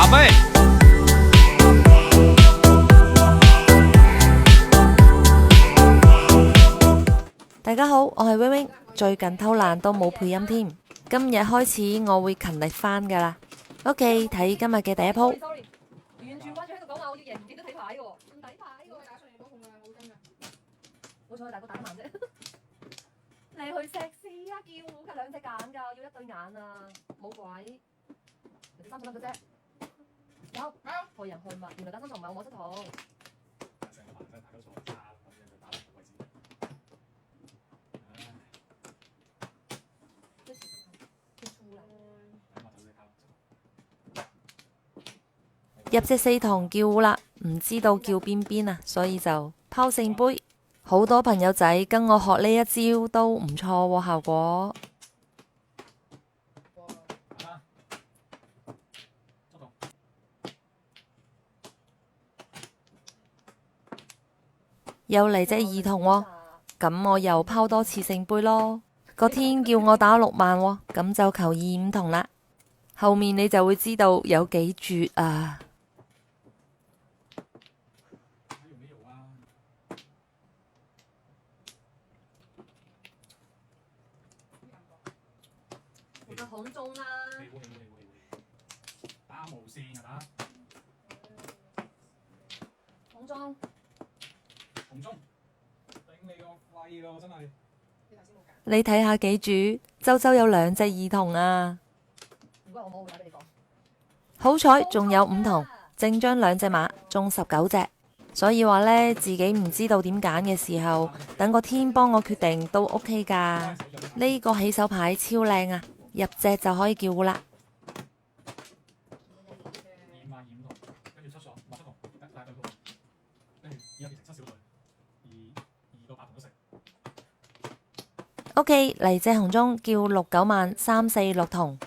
加倍。大家好，我係 Wing Wing，最近偷懶都冇配音添，今日開始我會勤力翻噶啦。OK，睇今日嘅第一鋪。sorry， 完全掛住喺度講話我要贏，唔記得睇牌喎，唔抵牌喎，打上嚟都控啊，好真㗎。好彩大哥打得慢啫。你去食屎啊！叫佢兩隻揀㗎，要一對眼啊，冇鬼。人哋30蚊嘅啫。有，害人害物，原來打3筒唔係我冇失筒。成個盤真係大家錯差咁樣就打落個位置。入隻4筒叫啦，唔知道叫邊邊啊，所以就拋聖杯。好多朋友仔跟我學呢一招都唔錯喎，效果。又嚟隻2筒喎，咁我又拋多次聖杯咯。個天叫我打6萬喎，咁就求2、5筒啦。後面你就會知道有幾絕啊！我就紅中啦。打無線啊打。紅中。紅中。頂你個肺咯，真係。你睇下幾主，周周有2隻2筒啊！如果我冇，會打俾你講。好彩仲有5筒，正將2隻馬中19隻，所以話呢，自己唔知道點揀嘅時候，等個天幫我決定都 OK 㗎。呢個起手牌超靚啊，入隻就可以叫啦。OK， 嚟隻紅中叫6、9萬3、4、6筒。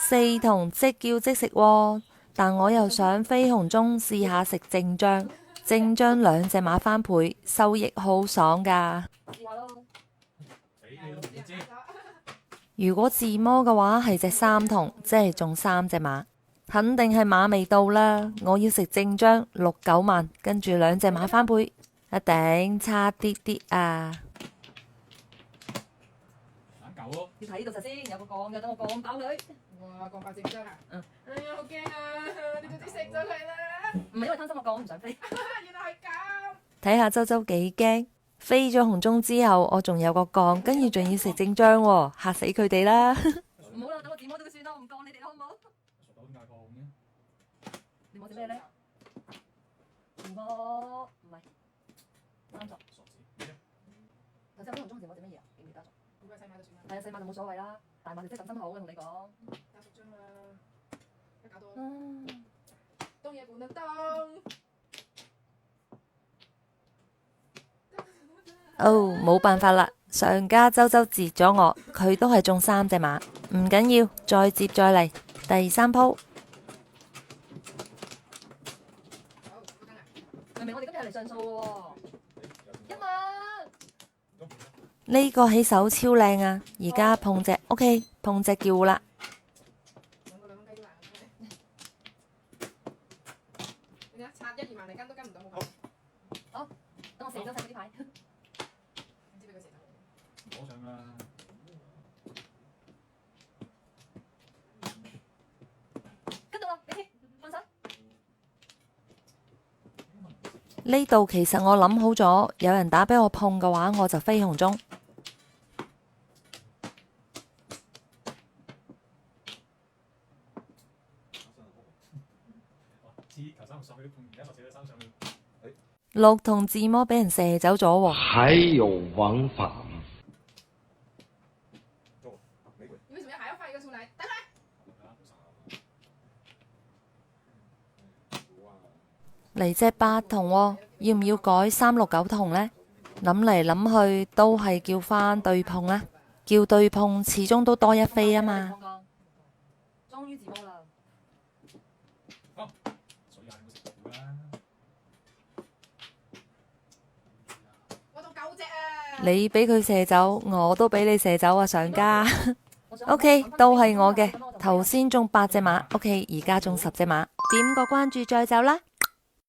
4筒即叫即食喎，但我又想飛紅中試下食正張，正張2隻馬翻倍，收益好爽㗎。如果自摸嘅話係隻3筒，即係中3隻馬，肯定係馬未到啦。我要食正張6、9萬，跟住2隻馬翻倍，一定差啲啲啊！要睇呢度實先，有個降嘅，等我降爆佢。哇，降爆正張啊！哎呀，好驚啊！你早啲食咗佢啦！唔係因為貪心我降，我唔想飛。原來係咁。睇下周周幾驚，飛咗紅中之後，我仲有個降，跟住仲要食正張喎，嚇死佢哋啦！唔好啦，等我自摸都算啦，我唔降你哋啦，好唔好？你摸隻咩咧？自摸唔係30。頭先飛紅中時摸隻乜嘢啊？記唔記得咗？估計細碼就算啦。係啊，細碼就冇所謂啦，大碼就即係咁心好嘅，同你講。打10張啦，一搞到動也不能動。哦，冇辦法啦，上家周周截咗我，佢都係中3隻馬，唔緊要，再接再嚟，第3鋪。明明我哋今日係嚟上訴嘅喎，1萬。呢個起手超靚啊！而家碰隻 OK， 碰隻叫啦。兩個2蚊雞都難嘅。你睇刷1、2萬嚟跟都跟唔到，冇講。好，等我射咗晒嗰啲牌。唔知俾佢射走。攞上啦。跟到啦，你放手。呢度其實我諗好咗，有人打俾我碰嘅話，我就飛紅中。6筒自摸俾人射走咗喎。還有王法嗎？你為什麼還要放一個出來？打開！嚟隻8筒喎，要唔要改3、6、9筒呢？諗嚟諗去都係叫返對碰啦，叫對碰始終都多一飛啊嘛。終於自摸啦。你俾佢射走，我都俾你射走啊，上家。OK， 都係我嘅。頭先中8隻馬，OK， 而家中10隻馬。點個關注再走啦。